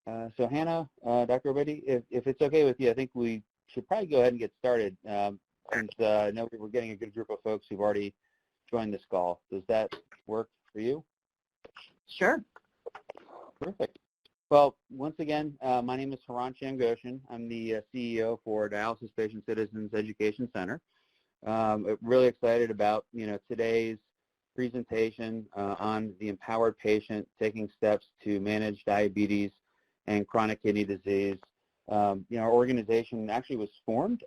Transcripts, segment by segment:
So Hannah, Dr. Ogbeide, if it's okay with you, I think we should probably go ahead and get started since I know we're getting a good group of folks who've already joined this call. Does that work for you? Sure. Perfect. Well, once again, my name is Haran Shamgoshan. I'm the CEO for Dialysis Patient Citizens Education Center. Really excited about today's presentation on the empowered patient taking steps to manage diabetes and chronic kidney disease. Our organization actually was formed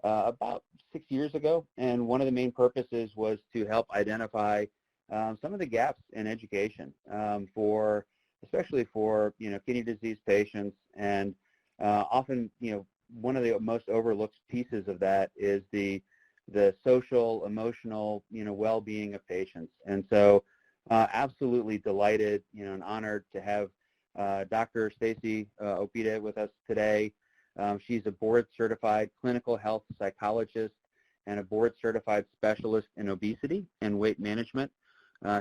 about 6 years ago, and one of the main purposes was to help identify some of the gaps in education especially for kidney disease patients, and often one of the most overlooked pieces of that is the social, emotional well-being of patients. And so absolutely delighted and honored to have Dr. Stacy Ogbeide with us today. She's a board-certified clinical health psychologist and a board-certified specialist in obesity and weight management.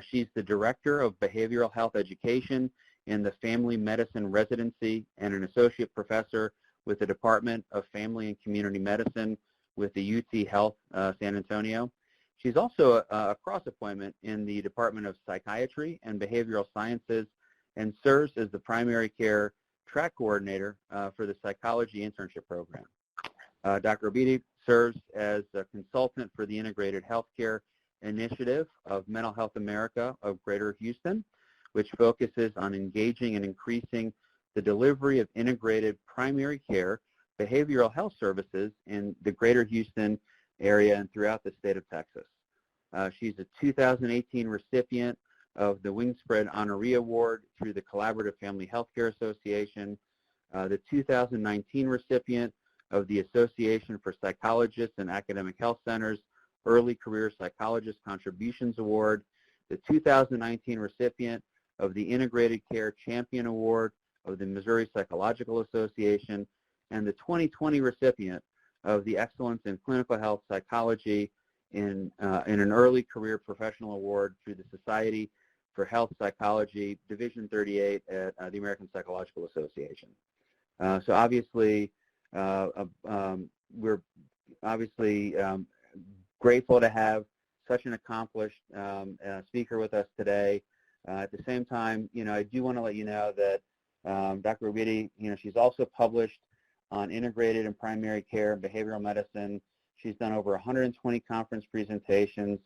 She's the director of behavioral health education in the family medicine residency and an associate professor with the Department of Family and Community Medicine with the UT Health San Antonio. She's also a cross-appointment in the Department of Psychiatry and Behavioral Sciences and serves as the primary care track coordinator for the psychology internship program. Dr. Ogbeide serves as a consultant for the Integrated Healthcare Initiative of Mental Health America of Greater Houston, which focuses on engaging and increasing the delivery of integrated primary care behavioral health services in the Greater Houston area and throughout the state of Texas. She's a 2018 recipient of the Wingspread Honoree Award through the Collaborative Family Healthcare Association, the 2019 recipient of the Association for Psychologists and Academic Health Centers Early Career Psychologist Contributions Award, the 2019 recipient of the Integrated Care Champion Award of the Missouri Psychological Association, and the 2020 recipient of the Excellence in Clinical Health Psychology in an Early Career Professional Award through the Society for Health Psychology, Division 38 at the American Psychological Association. So obviously, we're grateful to have such an accomplished speaker with us today. At the same time, I do want to let you know that Dr. Ogbeide, she's also published on integrated and primary care and behavioral medicine. She's done over 120 conference presentations.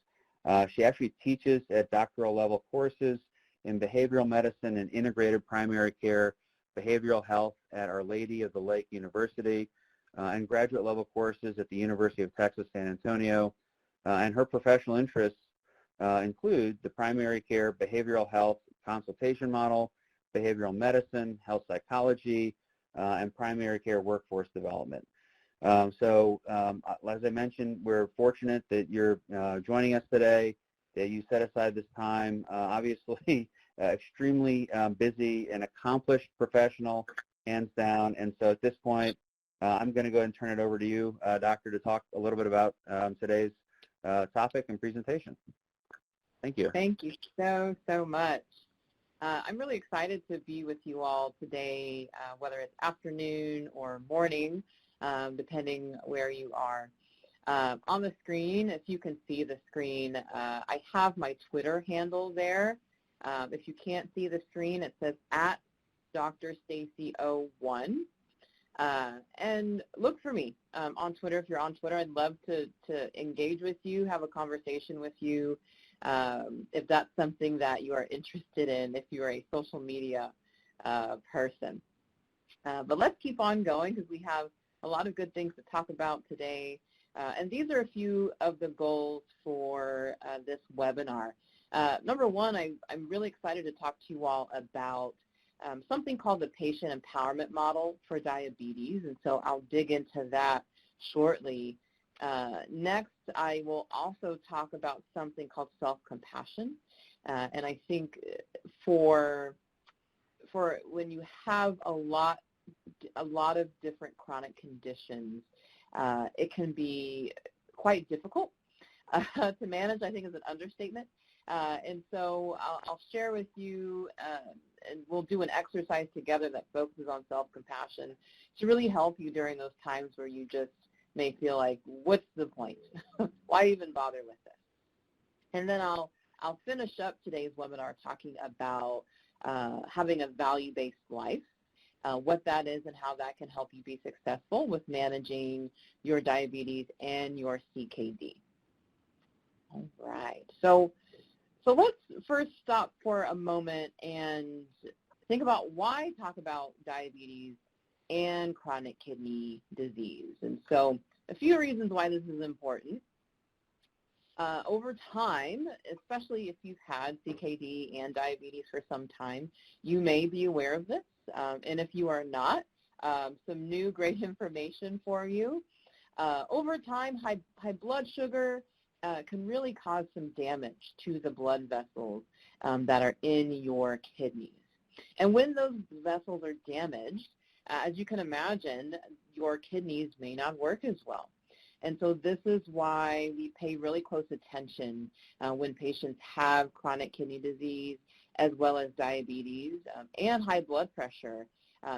She actually teaches at doctoral level courses in behavioral medicine and integrated primary care behavioral health at Our Lady of the Lake University and graduate level courses at the University of Texas San Antonio. And her professional interests include the primary care behavioral health consultation model, behavioral medicine, health psychology, and primary care workforce development. So as I mentioned, we're fortunate that you're joining us today, that you set aside this time. Obviously, extremely busy and accomplished professional, hands down. And so at this point, I'm going to go ahead and turn it over to you, Doctor, to talk a little bit about today's topic and presentation. Thank you. Thank you so much. I'm really excited to be with you all today, whether it's afternoon or morning, depending where you are. On the screen, if you can see the screen, I have my Twitter handle there. If you can't see the screen, it says at Dr. Stacy 01. And look for me on Twitter. If you're on Twitter, I'd love to engage with you, have a conversation with you, if that's something that you are interested in, if you are a social media person. But let's keep on going because we have a lot of good things to talk about today. And these are a few of the goals for this webinar. Number one, I'm really excited to talk to you all about something called the patient empowerment model for diabetes, and so I'll dig into that shortly. Next, I will also talk about something called self-compassion, and I think for when you have a lot of different chronic conditions, it can be quite difficult to manage, I think is an understatement. And so I'll share with you, and we'll do an exercise together that focuses on self-compassion to really help you during those times where you just may feel like, what's the point? Why even bother with this? And then I'll finish up today's webinar talking about having a value-based life, what that is and how that can help you be successful with managing your diabetes and your CKD. All right. So let's first stop for a moment and think about why talk about diabetes and chronic kidney disease. And so a few reasons why this is important. Over time, especially if you've had CKD and diabetes for some time, you may be aware of this. And if you are not, some new great information for you. Over time, high blood sugar can really cause some damage to the blood vessels that are in your kidneys. And when those vessels are damaged, as you can imagine, your kidneys may not work as well. And so this is why we pay really close attention when patients have chronic kidney disease as well as diabetes and high blood pressure,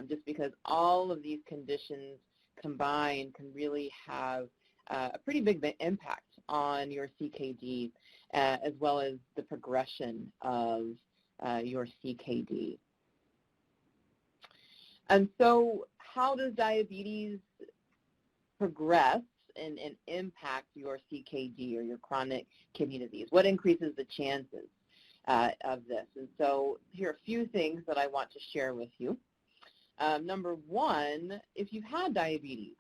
just because all of these conditions combined can really have a pretty big impact on your CKD as well as the progression of your CKD. And so how does diabetes progress and impact your CKD or your chronic kidney disease? What increases the chances of this? And so here are a few things that I want to share with you. Number one, if you've had diabetes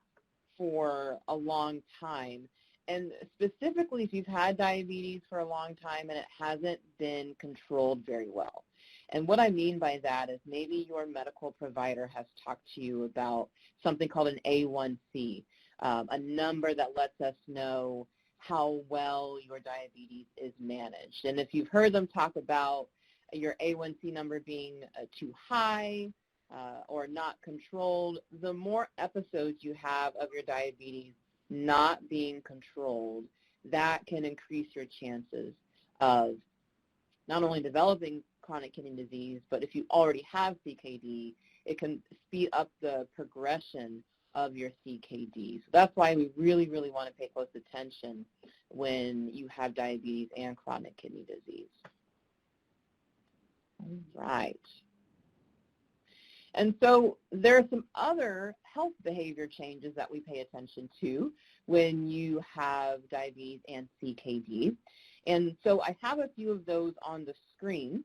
for a long time, and specifically if you've had diabetes for a long time and it hasn't been controlled very well. And what I mean by that is maybe your medical provider has talked to you about something called an A1C, a number that lets us know how well your diabetes is managed. And if you've heard them talk about your A1C number being too high or not controlled, the more episodes you have of your diabetes not being controlled, that can increase your chances of not only developing chronic kidney disease, but if you already have CKD, it can speed up the progression of your CKD. So that's why we really, really want to pay close attention when you have diabetes and chronic kidney disease. All right. And so there are some other health behavior changes that we pay attention to when you have diabetes and CKD. And so I have a few of those on the screen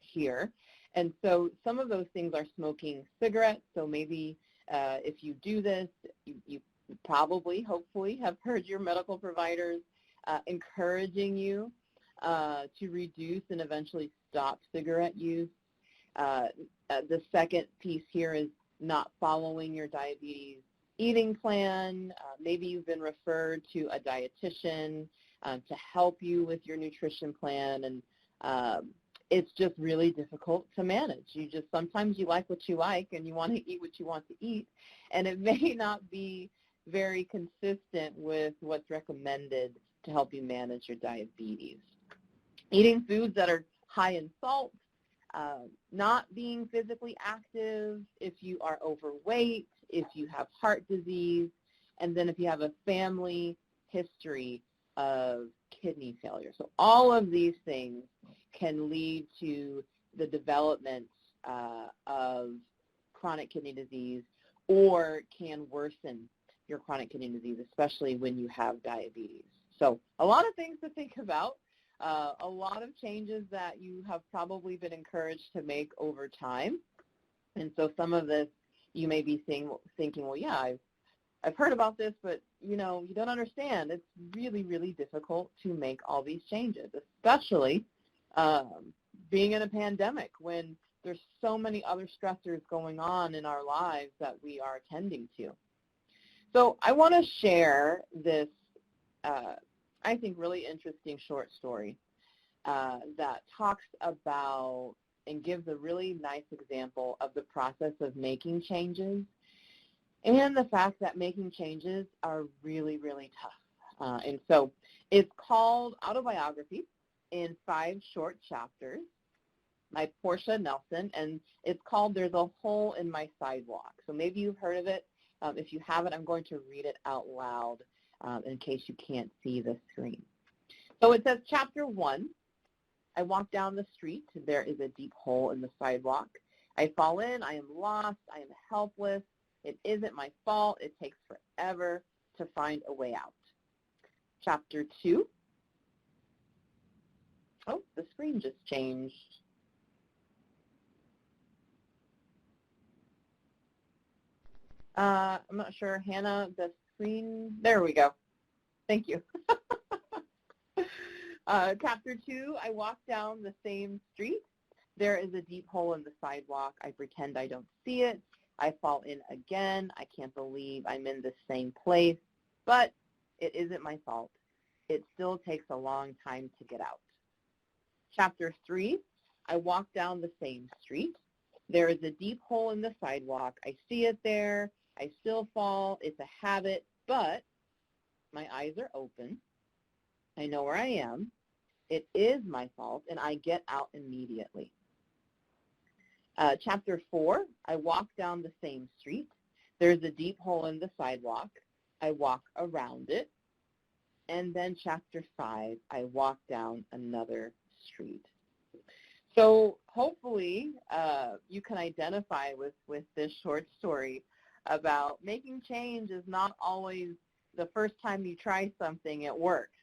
here. And so some of those things are smoking cigarettes. So maybe if you do this, you probably, hopefully, have heard your medical providers encouraging you to reduce and eventually stop cigarette use. The second piece here is not following your diabetes eating plan. Maybe you've been referred to a dietitian to help you with your nutrition plan, and it's just really difficult to manage. Sometimes you like what you like and you want to eat what you want to eat, and it may not be very consistent with what's recommended to help you manage your diabetes. Eating foods that are high in salt, not being physically active, if you are overweight, if you have heart disease, and then if you have a family history of kidney failure. So all of these things can lead to the development of chronic kidney disease or can worsen your chronic kidney disease, especially when you have diabetes. So a lot of things to think about. A lot of changes that you have probably been encouraged to make over time. And so some of this you may be thinking, well, yeah, I've heard about this, but, you know, you don't understand. It's really, really difficult to make all these changes, especially being in a pandemic when there's so many other stressors going on in our lives that we are attending to. So I want to share this I think, really interesting short story that talks about and gives a really nice example of the process of making changes and the fact that making changes are really, really tough. And so it's called Autobiography, in 5 short chapters by Portia Nelson, and it's called There's a Hole in My Sidewalk. So maybe you've heard of it. If you haven't, I'm going to read it out loud in case you can't see the screen. So it says, Chapter 1, I walk down the street. There is a deep hole in the sidewalk. I fall in. I am lost. I am helpless. It isn't my fault. It takes forever to find a way out. Chapter 2. Oh, the screen just changed. I'm not sure, Hannah, the screen, there we go. Thank you. Chapter 2, I walk down the same street. There is a deep hole in the sidewalk. I pretend I don't see it. I fall in again. I can't believe I'm in the same place, but it isn't my fault. It still takes a long time to get out. Chapter 3, I walk down the same street. There is a deep hole in the sidewalk. I see it there. I still fall. It's a habit, but my eyes are open. I know where I am. It is my fault, and I get out immediately. Chapter 4, I walk down the same street. There's a deep hole in the sidewalk. I walk around it. And then Chapter 5, I walk down another street. So hopefully you can identify with this short story about making change is not always the first time you try something, it works.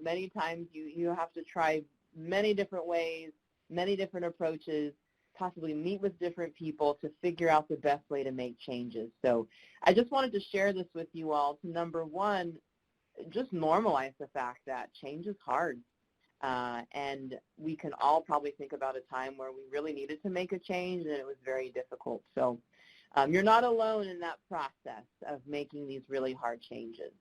Many times you have to try many different ways, many different approaches, possibly meet with different people to figure out the best way to make changes. So I just wanted to share this with you all to, number one, just normalize the fact that change is hard. And we can all probably think about a time where we really needed to make a change and it was very difficult. So you're not alone in that process of making these really hard changes.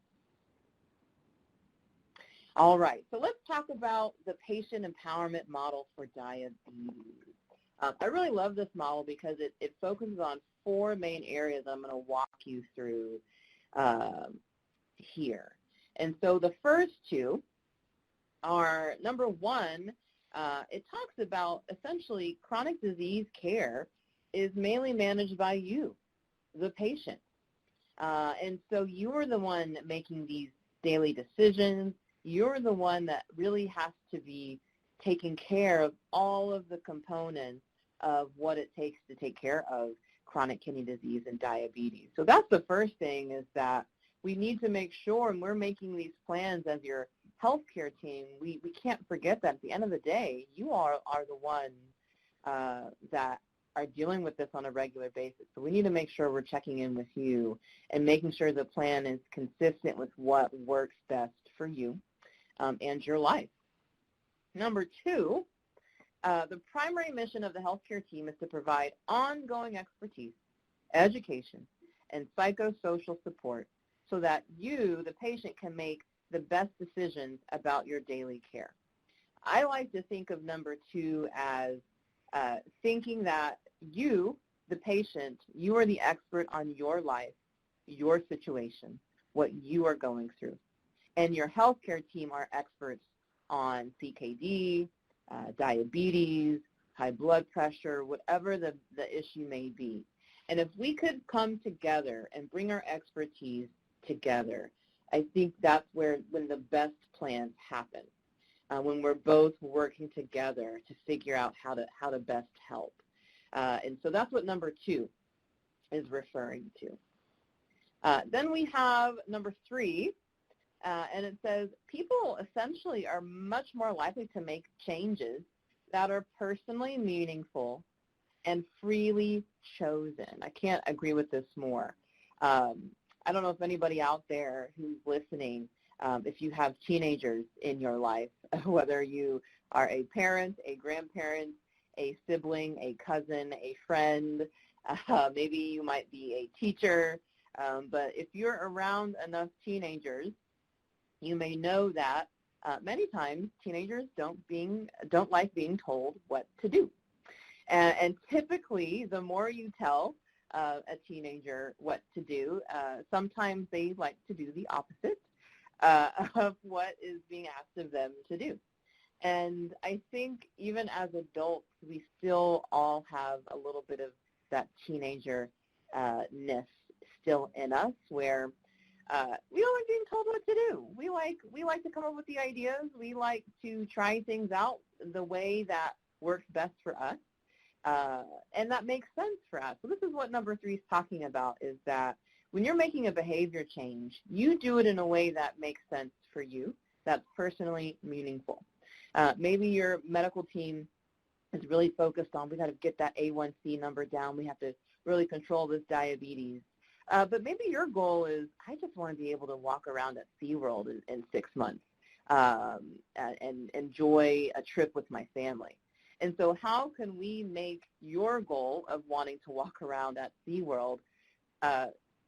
All right, so let's talk about the patient empowerment model for diabetes. I really love this model because it focuses on 4 main areas I'm going to walk you through here. And so the first 2 are, number 1, it talks about essentially chronic disease care is mainly managed by you, the patient. And so you're the one making these daily decisions. You're the one that really has to be taking care of all of the components of what it takes to take care of chronic kidney disease and diabetes. So that's the first thing, is that we need to make sure, and we're making these plans as your healthcare team, we can't forget that at the end of the day, you are the ones that are dealing with this on a regular basis. So we need to make sure we're checking in with you and making sure the plan is consistent with what works best for you and your life. Number 2, the primary mission of the healthcare team is to provide ongoing expertise, education, and psychosocial support so that you, the patient, can make the best decisions about your daily care. I like to think of number 2 as thinking that you, the patient, you are the expert on your life, your situation, what you are going through. And your healthcare team are experts on CKD, diabetes, high blood pressure, whatever the issue may be. And if we could come together and bring our expertise together, I think that's when the best plans happen, when we're both working together to figure out how to best help. And so that's what number 2 is referring to. Then we have number 3, and it says people essentially are much more likely to make changes that are personally meaningful and freely chosen. I can't agree with this more. I don't know if anybody out there who's listening, if you have teenagers in your life, whether you are a parent, a grandparent, a sibling, a cousin, a friend, maybe you might be a teacher, but if you're around enough teenagers, you may know that many times teenagers don't like being told what to do. And typically, the more you tell a teenager what to do, sometimes they like to do the opposite of what is being asked of them to do. And I think even as adults, we still all have a little bit of that teenager-ness still in us, where we don't like being told what to do. We like to come up with the ideas. We like to try things out the way that works best for us, and that makes sense for us. So this is what number 3 is talking about, is that when you're making a behavior change, you do it in a way that makes sense for you, that's personally meaningful. Maybe your medical team is really focused on, we got to get that A1C number down. We have to really control this diabetes. But maybe your goal is, I just want to be able to walk around at SeaWorld in 6 months and enjoy a trip with my family. And so how can we make your goal of wanting to walk around at SeaWorld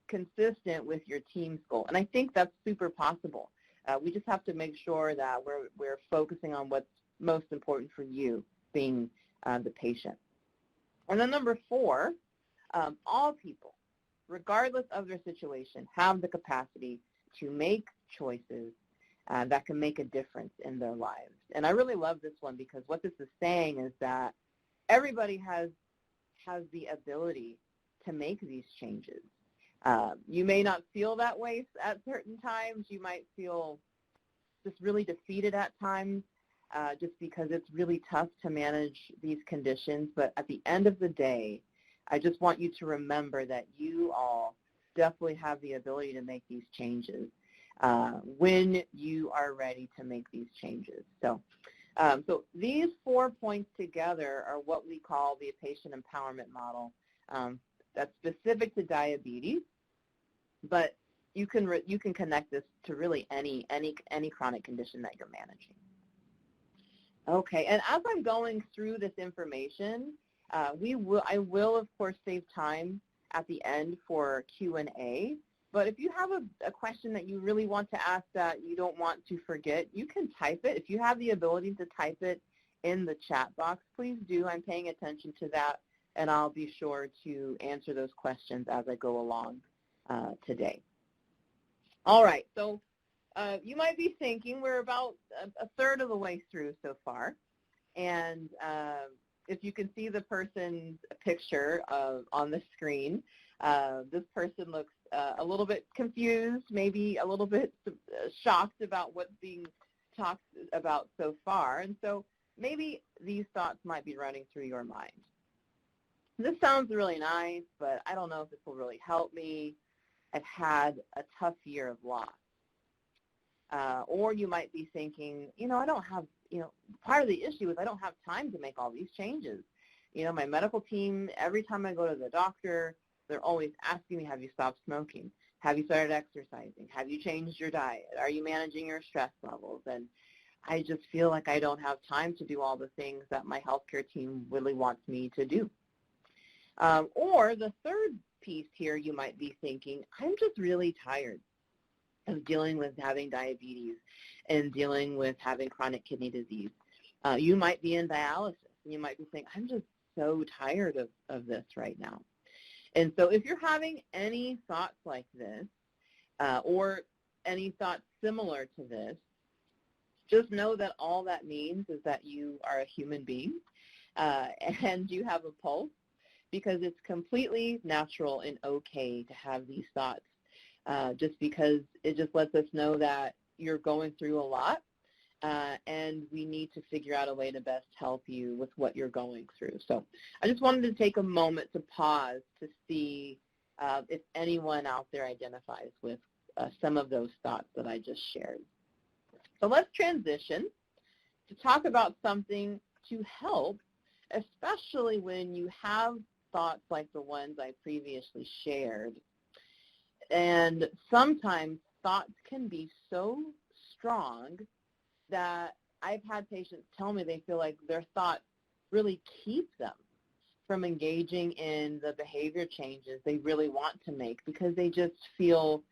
consistent with your team's goal? And I think that's super possible. We just have to make sure that we're focusing on what's most important for you, being the patient. And then number 4, all people, regardless of their situation, have the capacity to make choices that can make a difference in their lives. And I really love this one, because what this is saying is that everybody has the ability to make these changes. You may not feel that way at certain times. You might feel just really defeated at times, just because it's really tough to manage these conditions. But at the end of the day, I just want you to remember that you all definitely have the ability to make these changes when you are ready to make these changes. So these 4 points together are what we call the patient empowerment model. That's specific to diabetes, but you can connect this to really any chronic condition that you're managing. Okay, and as I'm going through this information, I will of course save time at the end for Q&A. But if you have a question that you really want to ask that you don't want to forget, you can type it. If you have the ability to type it in the chat box, please do. I'm paying attention to that, and I'll be sure to answer those questions as I go along today. All right, so you might be thinking we're about a third of the way through so far, and if you can see the person's picture on the screen, this person looks a little bit confused, maybe a little bit shocked about what's being talked about so far, and so maybe these thoughts might be running through your mind. This sounds really nice, but I don't know if this will really help me. I've had a tough year of loss. Or you might be thinking, I don't have, part of the issue is I don't have time to make all these changes. My medical team, every time I go to the doctor, they're always asking me, have you stopped smoking? Have you started exercising? Have you changed your diet? Are you managing your stress levels? And I just feel like I don't have time to do all the things that my healthcare team really wants me to do. Or the third piece here, you might be thinking, I'm just really tired of dealing with having diabetes and dealing with having chronic kidney disease. You might be in dialysis, and you might be saying, I'm just so tired of this right now. And so if you're having any thoughts like this, or any thoughts similar to this, just know that all that means is that you are a human being, and you have a pulse, because it's completely natural and okay to have these thoughts, just because it just lets us know that you're going through a lot, and we need to figure out a way to best help you with what you're going through. So I just wanted to take a moment to pause to see if anyone out there identifies with some of those thoughts that I just shared. So let's transition to talk about something to help, especially when you have thoughts like the ones I previously shared. And sometimes thoughts can be so strong that I've had patients tell me they feel like their thoughts really keep them from engaging in the behavior changes they really want to make, because they just feel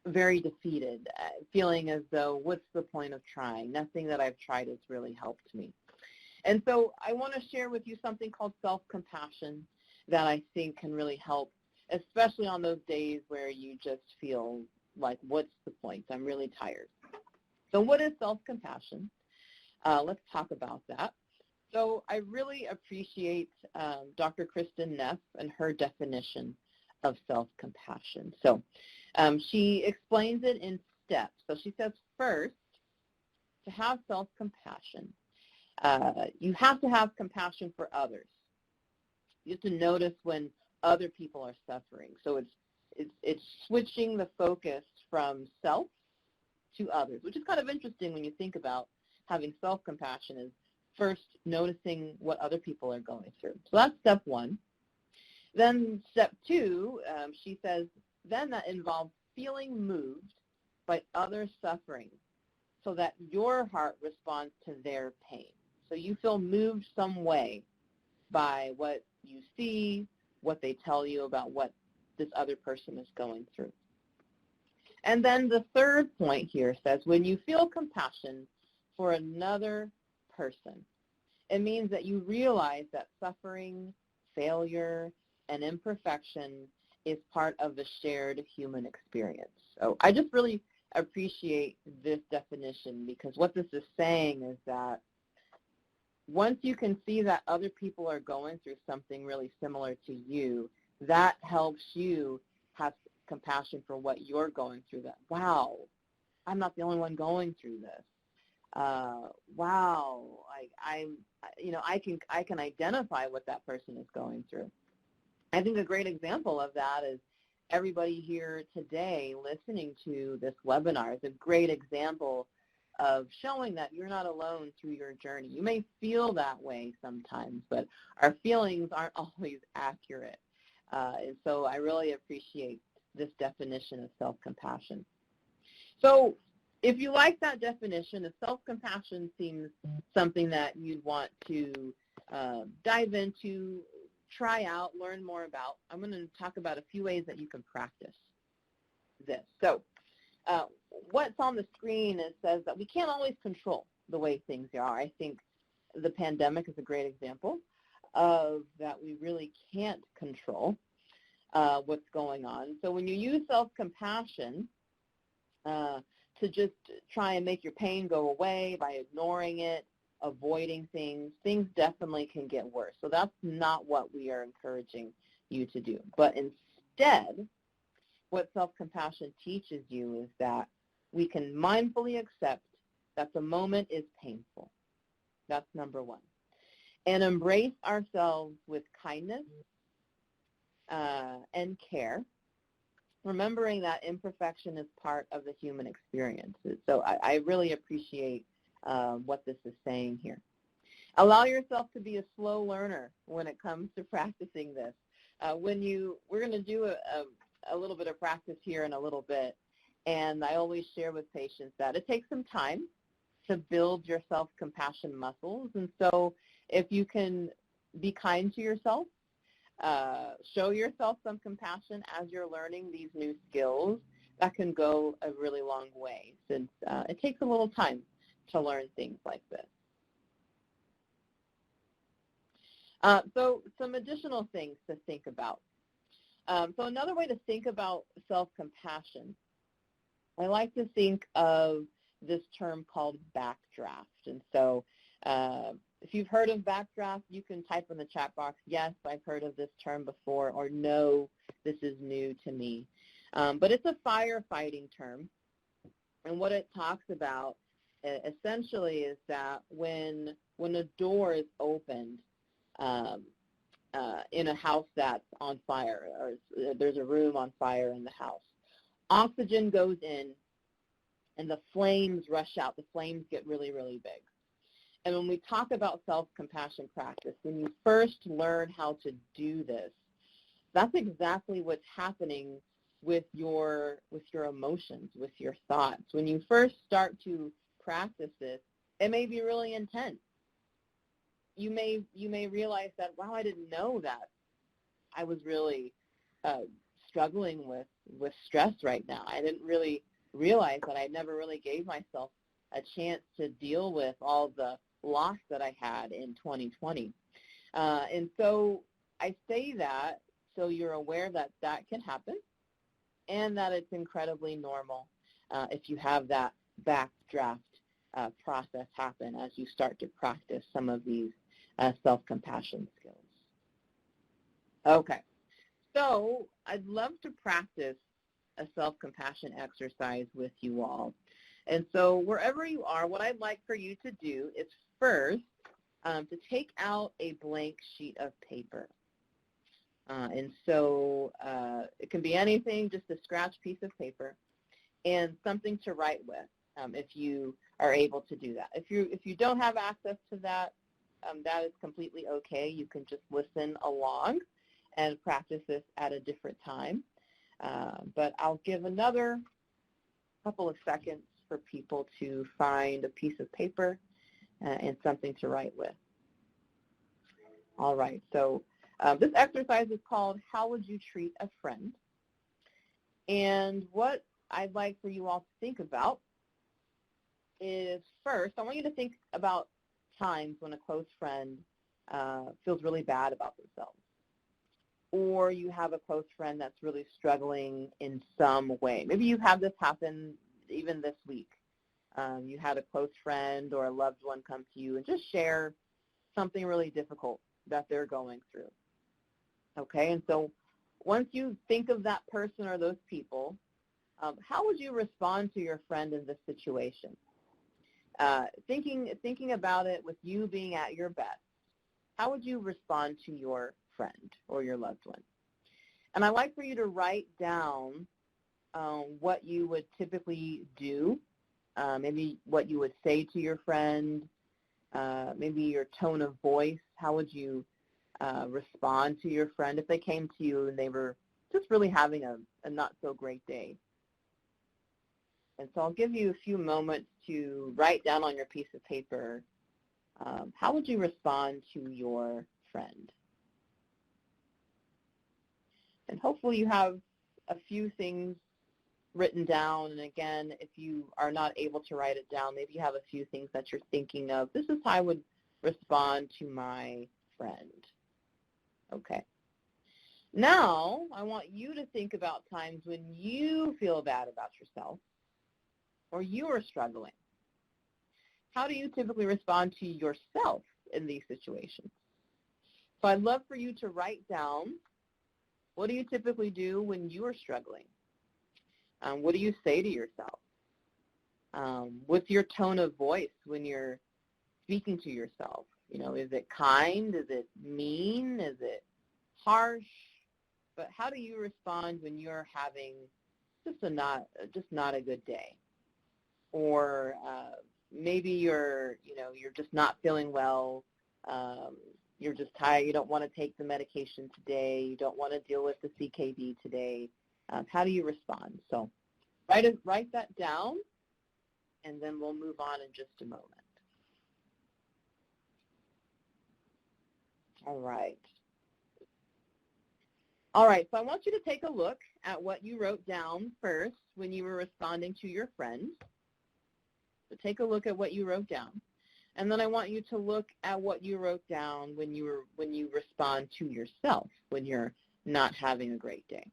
very defeated, feeling as though, what's the point of trying? Nothing that I've tried has really helped me. And so I want to share with you something called self-compassion that I think can really help, especially on those days where you just feel like, what's the point? I'm really tired. So what is self-compassion? let's talk about that. So I really appreciate Dr. Kristen Neff and her definition of self-compassion. So she explains it in steps. So she says, first, to have self-compassion, you have to have compassion for others. You have to notice when other people are suffering. So it's switching the focus from self to others, which is kind of interesting when you think about having self-compassion is first noticing what other people are going through. So that's step one. Then step two, she says, then that involves feeling moved by others' suffering so that your heart responds to their pain. So you feel moved some way by what you see, what they tell you about what this other person is going through. And then the third point here says, when you feel compassion for another person, it means that you realize that suffering, failure, and imperfection is part of the shared human experience. So I just really appreciate this definition, because what this is saying is that once you can see that other people are going through something really similar to you, that helps you have compassion for what you're going through. That, wow, I'm not the only one going through this. Wow, I can identify what that person is going through. I think a great example of that is everybody here today listening to this webinar is a great example of showing that you're not alone through your journey. You may feel that way sometimes, but our feelings aren't always accurate. And so I really appreciate this definition of self-compassion. So if you like that definition, if self-compassion seems something that you'd want to dive into, try out, learn more about, I'm going to talk about a few ways that you can practice this. So what's on the screen says that we can't always control the way things are. I think the pandemic is a great example of that we really can't control what's going on. So when you use self-compassion to just try and make your pain go away by ignoring it, avoiding things, things definitely can get worse. So that's not what we are encouraging you to do. But instead, what self-compassion teaches you is that we can mindfully accept that the moment is painful. That's number one. And embrace ourselves with kindness and care, remembering that imperfection is part of the human experience. So I really appreciate what this is saying here. Allow yourself to be a slow learner when it comes to practicing this. We're going to do a little bit of practice here in a little bit, and I always share with patients that it takes some time to build your self-compassion muscles. And so if you can be kind to yourself, show yourself some compassion as you're learning these new skills, that can go a really long way, since it takes a little time to learn things like this. So some additional things to think about. So another way to think about self-compassion, I like to think of this term called backdraft. And so if you've heard of backdraft, you can type in the chat box, yes, I've heard of this term before, or no, this is new to me. But it's a firefighting term. And what it talks about essentially is that when a door is opened in a house that's on fire, or there's a room on fire in the house, oxygen goes in and the flames rush out. The flames get really, really big. And when we talk about self-compassion practice, when you first learn how to do this, that's exactly what's happening with your emotions, with your thoughts. When you first start to practice this, it may be really intense. You may realize that, wow, I didn't know that I was really struggling with stress right now. I didn't really realize that I never really gave myself a chance to deal with all the loss that I had in 2020. And so I say that so you're aware that that can happen, and that it's incredibly normal if you have that backdraft process happen as you start to practice some of these self-compassion skills. Okay, so I'd love to practice a self-compassion exercise with you all. And so wherever you are, what I'd like for you to do is first to take out a blank sheet of paper. And so it can be anything, just a scratch piece of paper, and something to write with if you are able to do that. If you don't have access to that, that is completely okay. You can just listen along and practice this at a different time. But I'll give another couple of seconds for people to find a piece of paper and something to write with. All right, so this exercise is called How Would You Treat a Friend? And what I'd like for you all to think about is first, I want you to think about times when a close friend feels really bad about themselves, or you have a close friend that's really struggling in some way. Maybe you've had this happen even this week. You had a close friend or a loved one come to you and just share something really difficult that they're going through. Okay, and so once you think of that person or those people, how would you respond to your friend in this situation? Thinking about it with you being at your best, how would you respond to your friend or your loved one? And I'd like for you to write down what you would typically do, maybe what you would say to your friend, maybe your tone of voice. How would you respond to your friend if they came to you and they were just really having a not so great day? And so I'll give you a few moments to write down on your piece of paper, how would you respond to your friend? And hopefully you have a few things written down. And again, if you are not able to write it down, maybe you have a few things that you're thinking of. This is how I would respond to my friend. Okay. Now, I want you to think about times when you feel bad about yourself or you are struggling. How do you typically respond to yourself in these situations? So I'd love for you to write down, what do you typically do when you are struggling? What do you say to yourself? What's your tone of voice when you're speaking to yourself? You know, is it kind? Is it mean? Is it harsh? But how do you respond when you're having just not a good day? Or maybe you're just not feeling well. You're just tired. You don't want to take the medication today. You don't want to deal with the CKD today. How do you respond? So write that down, and then we'll move on in just a moment. All right. All right, so I want you to take a look at what you wrote down first when you were responding to your friend. So take a look at what you wrote down. And then I want you to look at what you wrote down when you respond to yourself when you're not having a great day.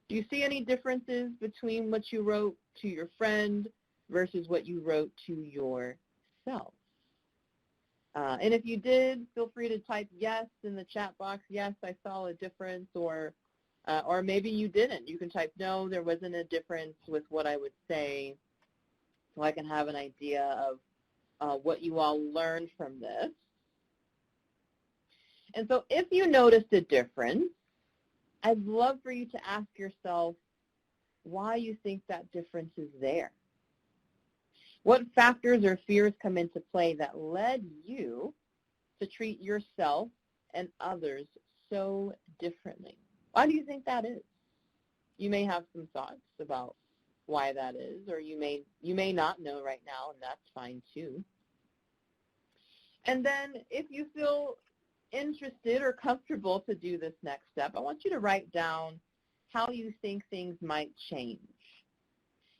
Do you see any differences between what you wrote to your friend versus what you wrote to yourself? And if you did, feel free to type yes in the chat box. Yes, I saw a difference, or maybe you didn't. You can type no, there wasn't a difference with what I would say, so I can have an idea of what you all learned from this. And so if you noticed a difference, I'd love for you to ask yourself why you think that difference is there. What factors or fears come into play that led you to treat yourself and others so differently? Why do you think that is? You may have some thoughts about why that is, or you may not know right now, and that's fine too. And then if you feel interested or comfortable to do this next step, I want you to write down how you think things might change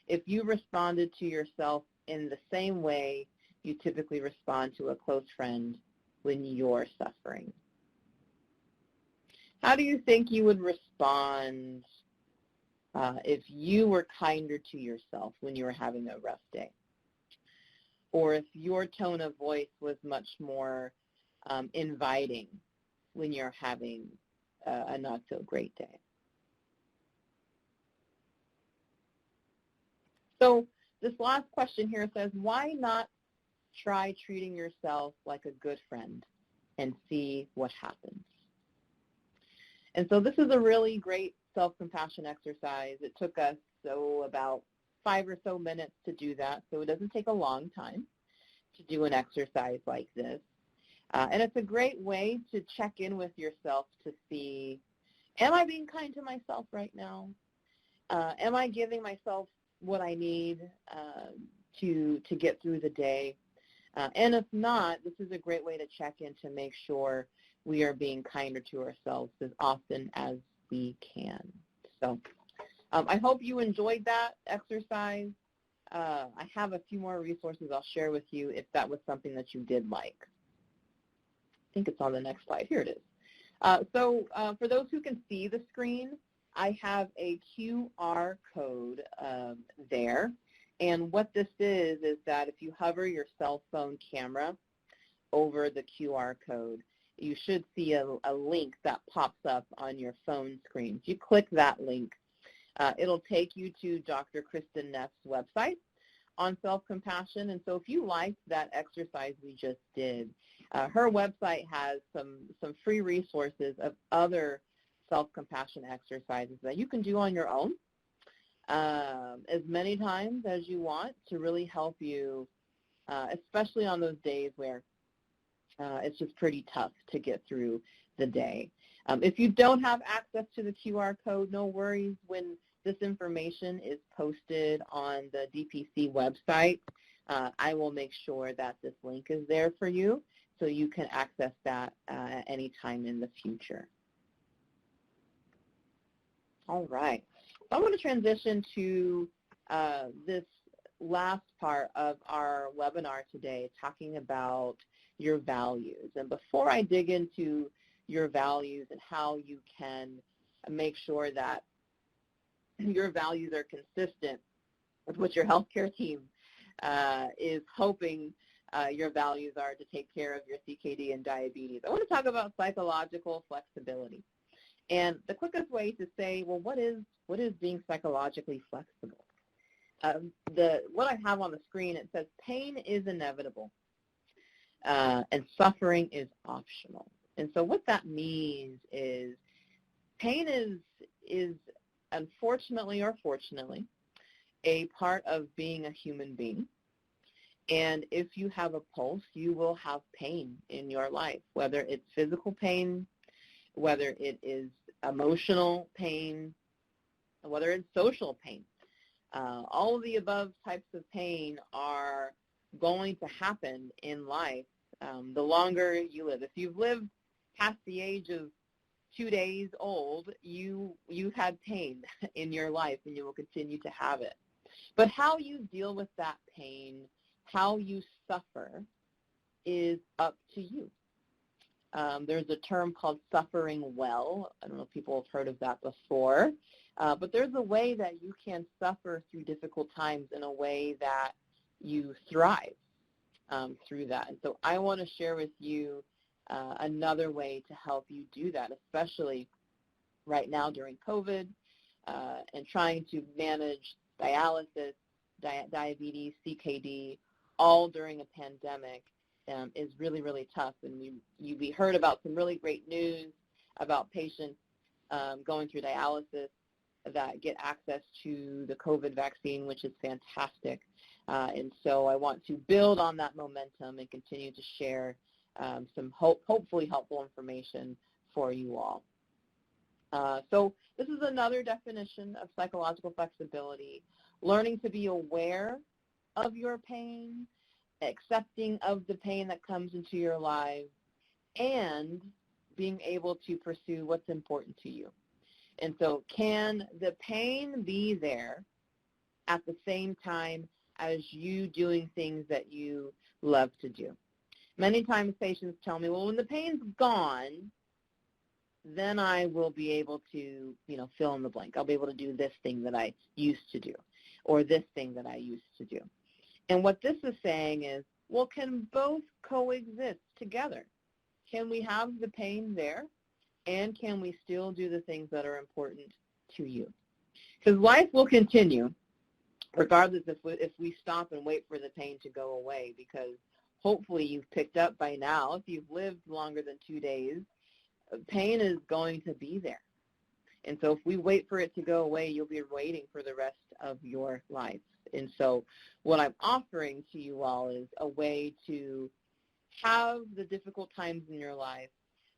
if you responded to yourself in the same way you typically respond to a close friend when you're suffering. How do you think you would respond if you were kinder to yourself when you were having a rough day? or if your tone of voice was much more inviting when you're having a not-so-great day. So this last question here says, why not try treating yourself like a good friend and see what happens? And so this is a really great self-compassion exercise. It took us about 5 or so minutes to do that, so it doesn't take a long time to do an exercise like this. And it's a great way to check in with yourself to see, am I being kind to myself right now? Am I giving myself what I need to get through the day? And if not, this is a great way to check in to make sure we are being kinder to ourselves as often as we can. So I hope you enjoyed that exercise. I have a few more resources I'll share with you if that was something that you did like. I think it's on the next slide. Here it is. So for those who can see the screen, I have a QR code there. And what this is that if you hover your cell phone camera over the QR code, you should see a link that pops up on your phone screen. If you click that link, it'll take you to Dr. Kristen Neff's website on self-compassion. And so if you liked that exercise we just did, her website has some free resources of other self-compassion exercises that you can do on your own as many times as you want to really help you, especially on those days where it's just pretty tough to get through the day. If you don't have access to the QR code, no worries. When this information is posted on the DPC website, I will make sure that this link is there for you so you can access that at any time in the future. All right. So I'm going to transition to this last part of our webinar today, talking about your values. And before I dig into your values and how you can make sure that your values are consistent with what your healthcare team is hoping your values are to take care of your CKD and diabetes, I want to talk about psychological flexibility. And the quickest way to say, well, what is being psychologically flexible? What I have on the screen, it says pain is inevitable and suffering is optional. And so what that means is pain is unfortunately or fortunately a part of being a human being. And if you have a pulse, you will have pain in your life, whether it's physical pain, whether it is emotional pain, whether it's social pain. All of the above types of pain are going to happen in life the longer you live. If you've lived past the age of 2 days old, you've had pain in your life and you will continue to have it. But how you deal with that pain, how you suffer, is up to you. There's a term called suffering well. I don't know if people have heard of that before. But there's a way that you can suffer through difficult times in a way that you thrive through that. And so I want to share with you another way to help you do that, especially right now during COVID and trying to manage dialysis, diabetes, CKD, all during a pandemic is really, really tough. And we heard about some really great news about patients going through dialysis that get access to the COVID vaccine, which is fantastic. And so I want to build on that momentum and continue to share some hopefully helpful information for you all. So this is another definition of psychological flexibility: learning to be aware of your pain, accepting of the pain that comes into your life, and being able to pursue what's important to you. And so can the pain be there at the same time as you doing things that you love to do? Many times patients tell me, well, when the pain's gone, then I will be able to, fill in the blank. I'll be able to do this thing that I used to do, or this thing that I used to do. And what this is saying is, well, can both coexist together? Can we have the pain there, and can we still do the things that are important to you? Because life will continue regardless if we stop and wait for the pain to go away, because hopefully you've picked up by now, if you've lived longer than 2 days, pain is going to be there. And so if we wait for it to go away, you'll be waiting for the rest of your life. And so what I'm offering to you all is a way to have the difficult times in your life,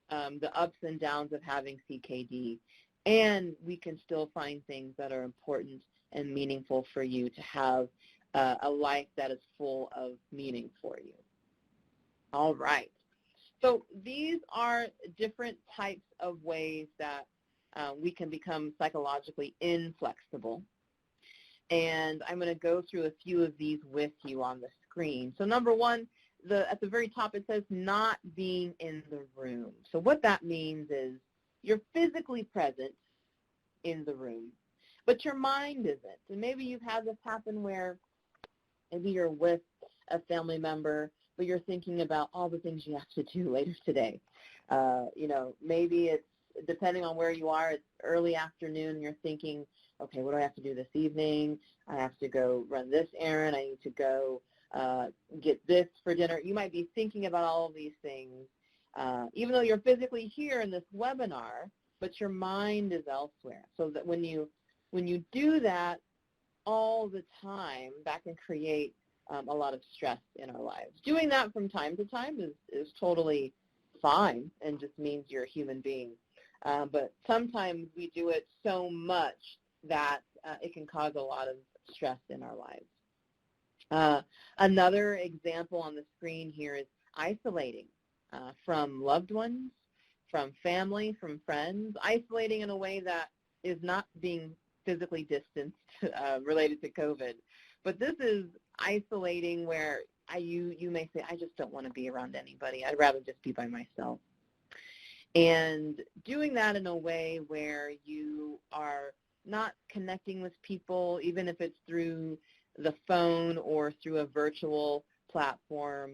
the ups and downs of having CKD, and we can still find things that are important and meaningful for you to have a life that is full of meaning for you. All right. So these are different types of ways that we can become psychologically inflexible. And I'm going to go through a few of these with you on the screen. So number one, at the very top it says not being in the room. So what that means is you're physically present in the room, but your mind isn't. And maybe you've had this happen where maybe you're with a family member, but you're thinking about all the things you have to do later today. Maybe it's, depending on where you are, it's early afternoon, you're thinking, okay, what do I have to do this evening? I have to go run this errand. I need to go get this for dinner. You might be thinking about all of these things, even though you're physically here in this webinar, but your mind is elsewhere. So that when you do that all the time, that can create a lot of stress in our lives. Doing that from time to time is totally fine and just means you're a human being. But sometimes we do it so much that it can cause a lot of stress in our lives. Another example on the screen here is isolating from loved ones, from family, from friends, isolating in a way that is not being physically distanced related to COVID. But this is isolating where you may say, I just don't want to be around anybody. I'd rather just be by myself. And doing that in a way where you are not connecting with people, even if it's through the phone or through a virtual platform,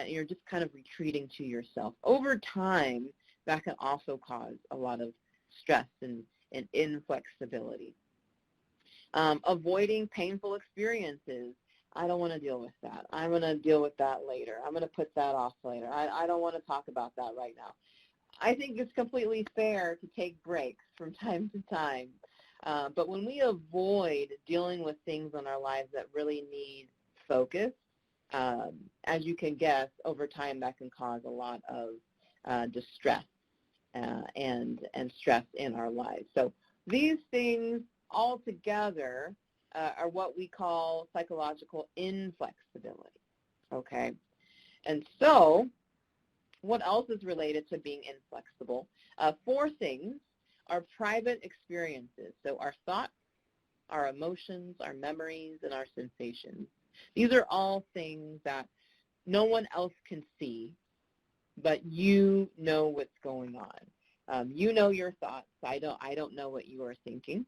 you're just kind of retreating to yourself. Over time, that can also cause a lot of stress and inflexibility. Avoiding painful experiences. I don't want to deal with that. I'm going to deal with that later. I'm going to put that off later. I don't want to talk about that right now. I think it's completely fair to take breaks from time to time. But when we avoid dealing with things in our lives that really need focus, as you can guess, over time that can cause a lot of distress and stress in our lives. So these things all together are what we call psychological inflexibility, okay? And so what else is related to being inflexible? 4 things are private experiences. So our thoughts, our emotions, our memories, and our sensations. These are all things that no one else can see, but you know what's going on. You know your thoughts. I don't know what you are thinking.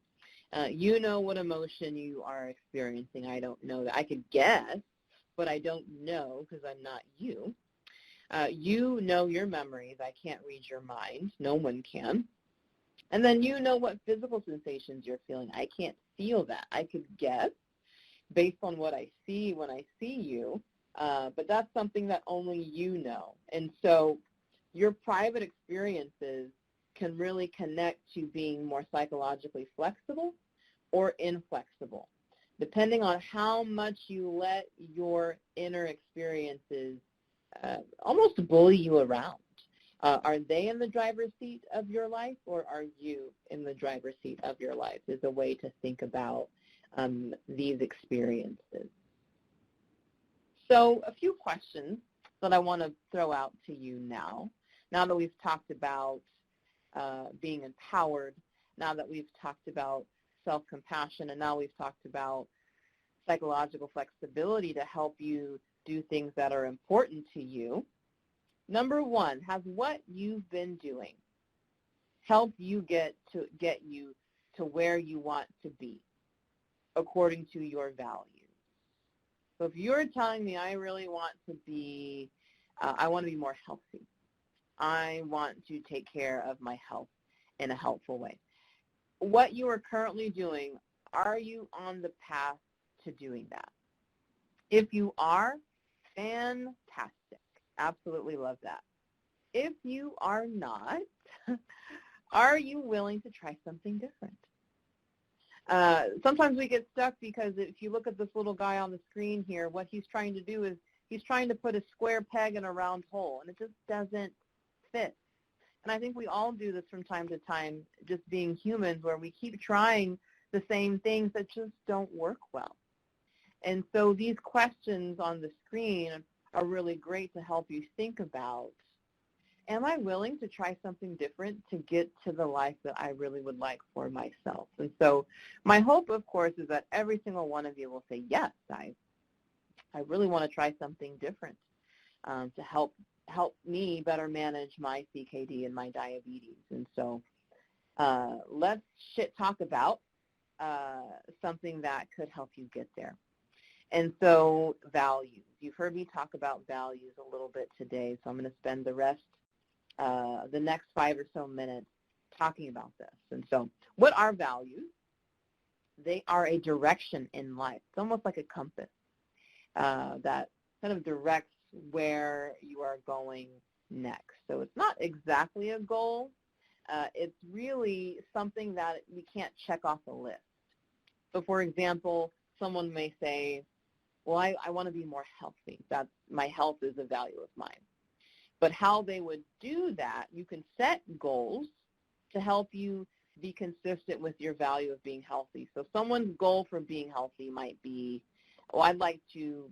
You know what emotion you are experiencing. I don't know that. I could guess, but I don't know because I'm not you. You know your memories. I can't read your mind. No one can. And then you know what physical sensations you're feeling. I can't feel that. I could guess based on what I see when I see you, but that's something that only you know. And so your private experiences can really connect to being more psychologically flexible or inflexible, depending on how much you let your inner experiences almost bully you around. Are they in the driver's seat of your life, or are you in the driver's seat of your life, is a way to think about these experiences. So a few questions that I want to throw out to you now that we've talked about being empowered, now that we've talked about self-compassion, and now we've talked about psychological flexibility to help you do things that are important to you. Number 1, has what you've been doing helped you get you to where you want to be according to your values? So if you're telling me I really want to be, I want to be more healthy, I want to take care of my health in a helpful way, what you are currently doing, are you on the path to doing that? If you are, fantastic. Absolutely love that. If you are not, are you willing to try something different? Sometimes we get stuck because if you look at this little guy on the screen here, what he's trying to do is he's trying to put a square peg in a round hole, and it just doesn't fit. And I think we all do this from time to time, just being humans, where we keep trying the same things that just don't work well. And so these questions on the screen are really great to help you think about, am I willing to try something different to get to the life that I really would like for myself? And so my hope, of course, is that every single one of you will say, yes, I really want to try something different to help me better manage my CKD and my diabetes. And so let's talk about something that could help you get there. And so values. You've heard me talk about values a little bit today, so I'm going to spend the next 5 or so minutes talking about this. And so what are values? They are a direction in life. It's almost like a compass that kind of directs where you are going next. So it's not exactly a goal. It's really something that we can't check off a list. So for example, someone may say, well, I want to be more healthy. My health is a value of mine. But how they would do that, you can set goals to help you be consistent with your value of being healthy. So someone's goal for being healthy might be, oh, I'd like to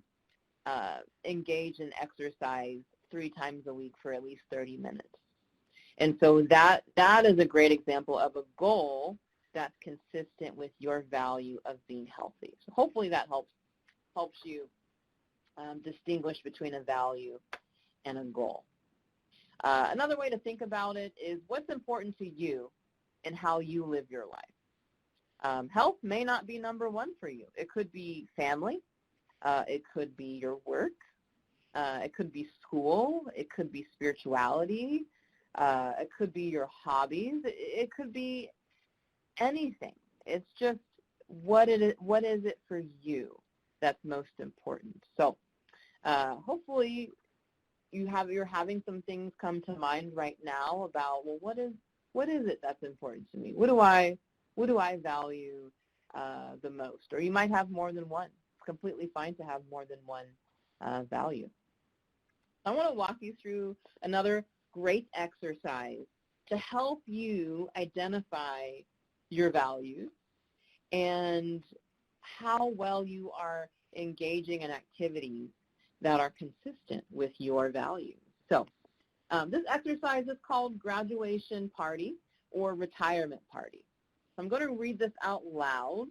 engage in exercise 3 times a week for at least 30 minutes. And so that is a great example of a goal that's consistent with your value of being healthy. So hopefully that helps you distinguish between a value and a goal. Another way to think about it is what's important to you and how you live your life. Health may not be number one for you. It could be family. It could be your work. It could be school. It could be spirituality. It could be your hobbies. It could be anything. It's just what is it for you that's most important. So hopefully you're having some things come to mind right now about, well, what is it that's important to me? What do I value the most? Or you might have more than one. It's completely fine to have more than one value. I want to walk you through another great exercise to help you identify your values and how well you are engaging in activities that are consistent with your values. So this exercise is called graduation party or retirement party. So I'm going to read this out loud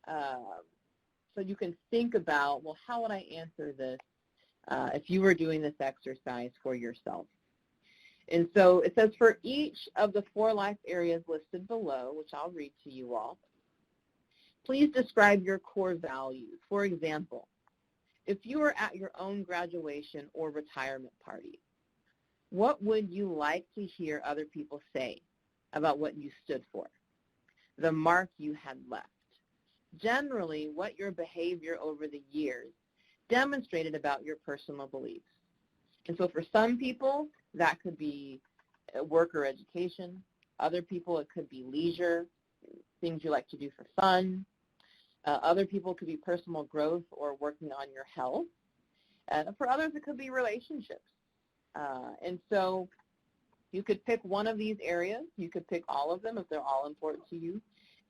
so you can think about, well, how would I answer this if you were doing this exercise for yourself? And so it says, for each of the 4 life areas listed below, which I'll read to you all, please describe your core values. For example, if you were at your own graduation or retirement party, what would you like to hear other people say about what you stood for, the mark you had left, generally what your behavior over the years demonstrated about your personal beliefs? And so for some people, that could be work or education. Other people, it could be leisure, things you like to do for fun. Other people, it could be personal growth or working on your health. And for others, it could be relationships. And so you could pick one of these areas. You could pick all of them if they're all important to you.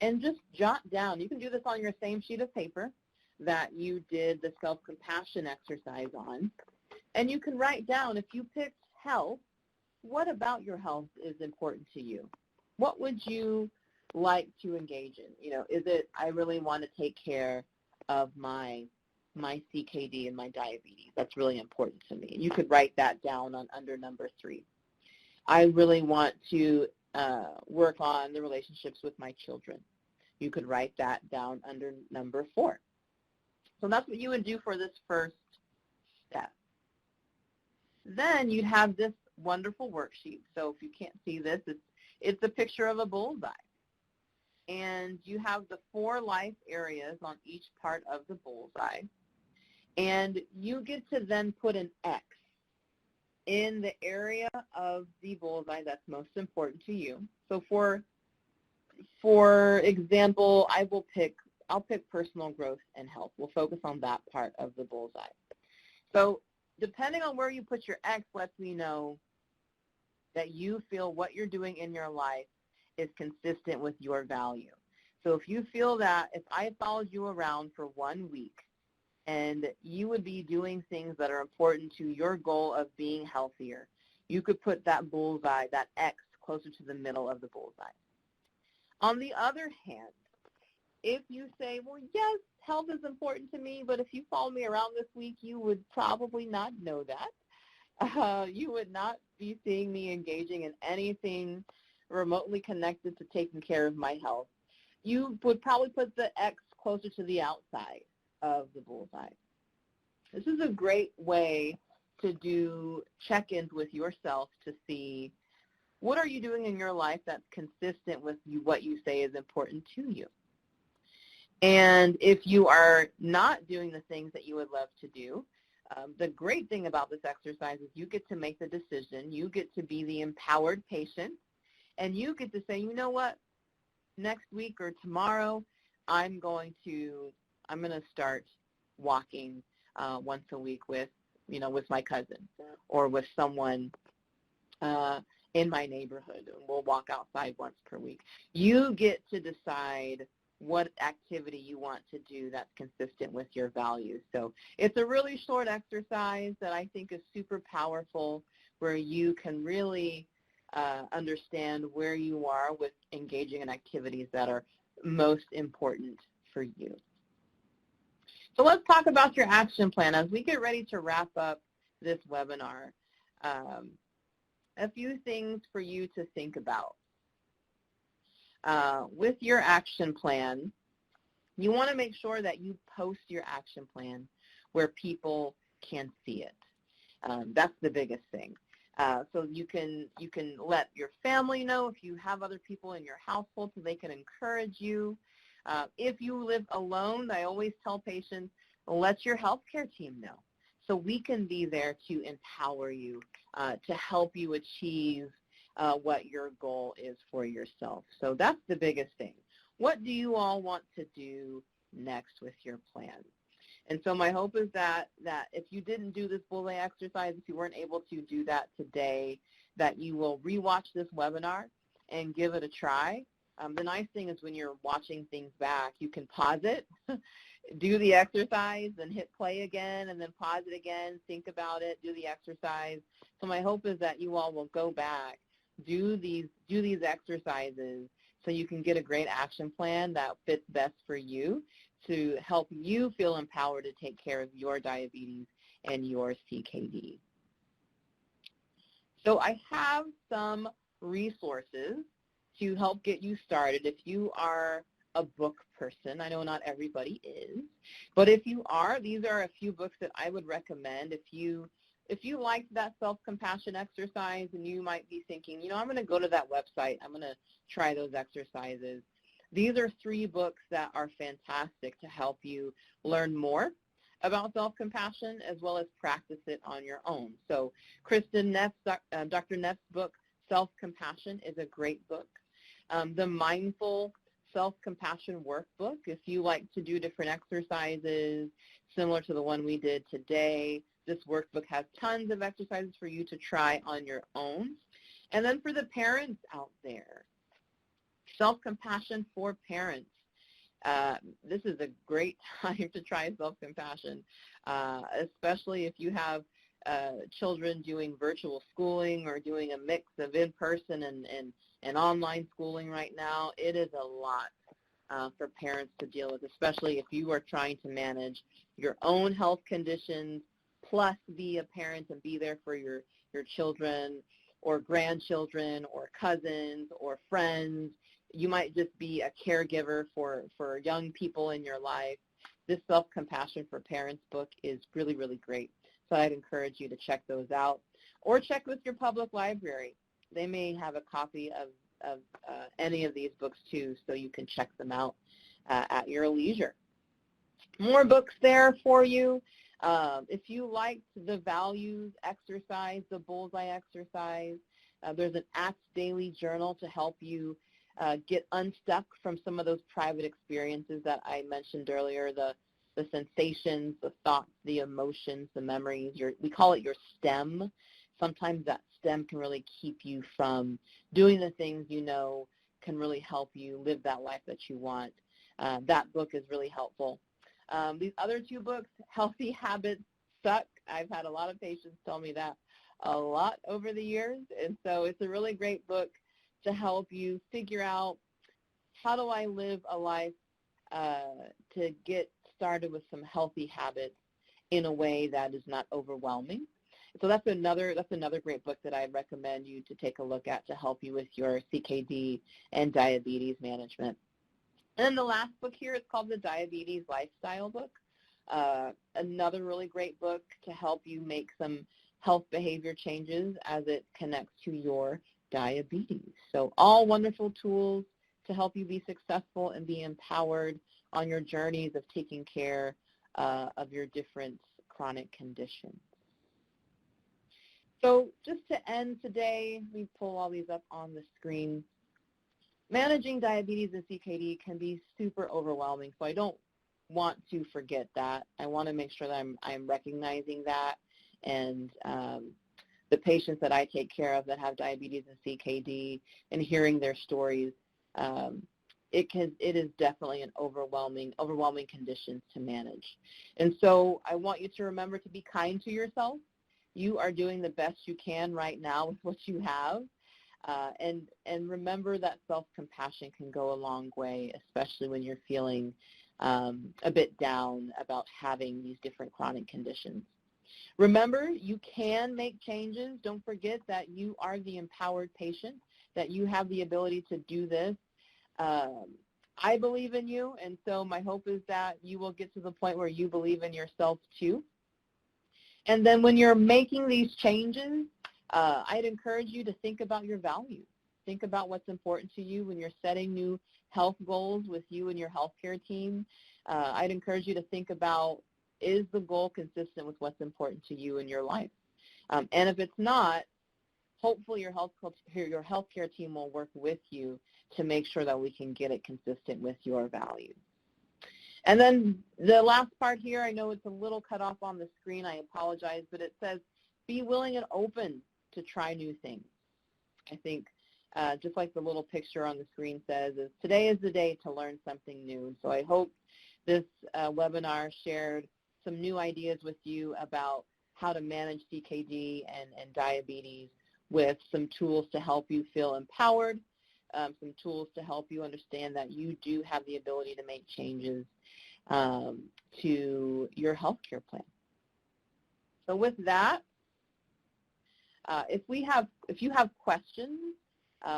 And just jot down. You can do this on your same sheet of paper that you did the self-compassion exercise on. And you can write down, if you picked health, what about your health is important to you? What would you like to engage in? You know, is it, I really want to take care of my CKD and my diabetes. That's really important to me. You could write that down under number 3. I really want to work on the relationships with my children. You could write that down under number 4. So that's what you would do for this first step. Then you'd have this wonderful worksheet. So if you can't see this, it's a picture of a bullseye. And you have the 4 life areas on each part of the bullseye. And you get to then put an X in the area of the bullseye that's most important to you. So for example, I'll pick personal growth and health. We'll focus on that part of the bullseye. So depending on where you put your X lets me know that you feel what you're doing in your life is consistent with your value. So if you feel that if I followed you around for 1 week and you would be doing things that are important to your goal of being healthier, you could put that bullseye, that X, closer to the middle of the bullseye. On the other hand, if you say, well, yes, health is important to me, but if you follow me around this week, you would probably not know that. You would not be seeing me engaging in anything remotely connected to taking care of my health. You would probably put the X closer to the outside of the bullseye. This is a great way to do check-ins with yourself to see what are you doing in your life that's consistent with what you say is important to you. And if you are not doing the things that you would love to do, the great thing about this exercise is you get to make the decision. You get to be the empowered patient, and you get to say, you know what, next week or tomorrow, I'm going to start walking once a week with my cousin or with someone in my neighborhood, and we'll walk outside once per week. You get to decide what activity you want to do that's consistent with your values. So it's a really short exercise that I think is super powerful, where you can really understand where you are with engaging in activities that are most important for you. So let's talk about your action plan as we get ready to wrap up this webinar. A few things for you to think about. With your action plan, you want to make sure that you post your action plan where people can see it. That's the biggest thing. So you can let your family know if you have other people in your household so they can encourage you. If you live alone, I always tell patients, let your healthcare team know so we can be there to empower you, to help you achieve what your goal is for yourself. So that's the biggest thing. What do you all want to do next with your plan? And so my hope is that if you didn't do this bullseye exercise, if you weren't able to do that today, that you will rewatch this webinar and give it a try. The nice thing is when you're watching things back, you can pause it, do the exercise, and hit play again, and then pause it again, think about it, do the exercise. So my hope is that you all will go back, do these exercises so you can get a great action plan that fits best for you to help you feel empowered to take care of your diabetes and your CKD. So I have some resources to help get you started. If you are a book person, I know not everybody is, but if you are, these are a few books that I would recommend. If you liked that self-compassion exercise and you might be thinking, I'm going to go to that website, I'm going to try those exercises. These are 3 books that are fantastic to help you learn more about self-compassion as well as practice it on your own. So Kristen Neff's, Dr. Neff's book, Self-Compassion, is a great book. The Mindful Self-Compassion Workbook, if you like to do different exercises similar to the one we did today, this workbook has tons of exercises for you to try on your own. And then for the parents out there, Self-Compassion for Parents. This is a great time to try self-compassion, especially if you have children doing virtual schooling or doing a mix of in-person and online schooling right now. It is a lot for parents to deal with, especially if you are trying to manage your own health conditions, plus be a parent and be there for your children or grandchildren or cousins or friends. You might just be a caregiver for young people in your life. this Self-Compassion for Parents book is really, really great. So I'd encourage you to check those out. Or check with your public library. They may have a copy of any of these books too, so you can check them out at your leisure. More books there for you. If you liked the values exercise, the bullseye exercise, there's an Act Daily journal to help you get unstuck from some of those private experiences that I mentioned earlier, the sensations, the thoughts, the emotions, the memories. We call it your stem. Sometimes that stem can really keep you from doing the things you know can really help you live that life that you want. That book is really helpful. These other two books, Healthy Habits Suck. I've had a lot of patients tell me that a lot over the years, and so it's a really great book to help you figure out, how do I live a life to get started with some healthy habits in a way that is not overwhelming. So that's another great book that I'd recommend you to take a look at to help you with your CKD and diabetes management. And then the last book here is called the Diabetes Lifestyle Book. Another really great book to help you make some health behavior changes as it connects to your diabetes. So all wonderful tools to help you be successful and be empowered on your journeys of taking care of your different chronic conditions. So just to end today, we pull all these up on the screen. Managing diabetes and CKD can be super overwhelming, so I don't want to forget that. I want to make sure that I'm recognizing that, and the patients that I take care of that have diabetes and CKD, and hearing their stories, it is definitely an overwhelming condition to manage. And so I want you to remember to be kind to yourself. You are doing the best you can right now with what you have. And remember that self-compassion can go a long way, especially when you're feeling a bit down about having these different chronic conditions. Remember, you can make changes. Don't forget that you are the empowered patient, that you have the ability to do this. I believe in you, and so my hope is that you will get to the point where you believe in yourself too. And then when you're making these changes, I'd encourage you to think about your values. Think about what's important to you when you're setting new health goals with you and your healthcare team. I'd encourage you to think about, is the goal consistent with what's important to you in your life? And if it's not, hopefully your healthcare team will work with you to make sure that we can get it consistent with your values. And then the last part here, I know it's a little cut off on the screen, I apologize, but it says, be willing and open to try new things. I think just like the little picture on the screen says, is today is the day to learn something new. So I hope this webinar shared some new ideas with you about how to manage CKD and diabetes, with some tools to help you feel empowered, some tools to help you understand that you do have the ability to make changes to your healthcare plan. So with that, if you have questions,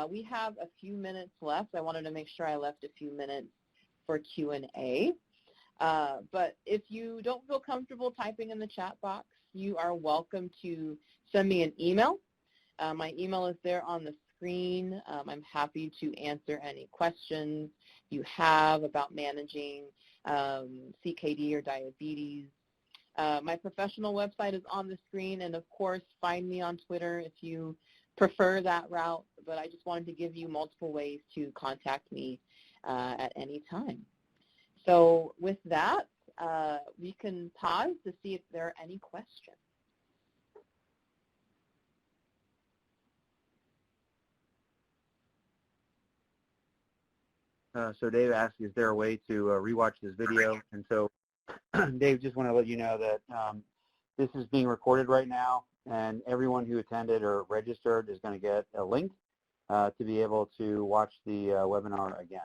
we have a few minutes left. I wanted to make sure I left a few minutes for Q&A. But if you don't feel comfortable typing in the chat box, you are welcome to send me an email. My email is there on the screen. I'm happy to answer any questions you have about managing CKD or diabetes. My professional website is on the screen, and of course, find me on Twitter if you prefer that route, but I just wanted to give you multiple ways to contact me at any time. So with that, we can pause to see if there are any questions. So Dave asked, is there a way to rewatch this video? And so Dave, just want to let you know that this is being recorded right now, and everyone who attended or registered is going to get a link to be able to watch the webinar again,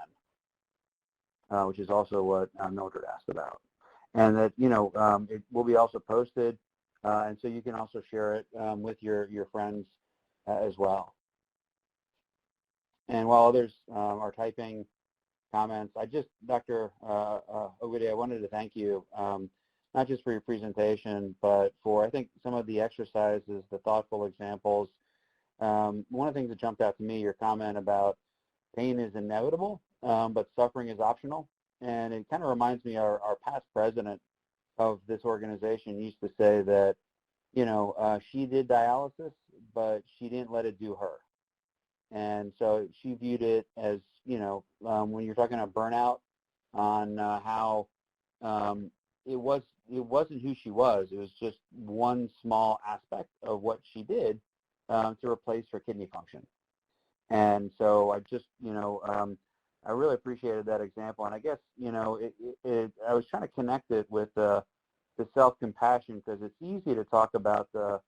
which is also what Mildred asked about. And that, it will be also posted, and so you can also share it with your friends as well. And while others are typing comments. Dr. Ogbeide, I wanted to thank you, not just for your presentation, but for, I think, some of the exercises, the thoughtful examples. One of the things that jumped out to me, your comment about pain is inevitable, but suffering is optional. And it kind of reminds me, our past president of this organization used to say that, she did dialysis, but she didn't let it do her. And so she viewed it as, when you're talking about burnout, on how it wasn't who she was. It was just one small aspect of what she did to replace her kidney function. And so I just, I really appreciated that example. And I guess, I was trying to connect it with the self-compassion, because it's easy to talk about the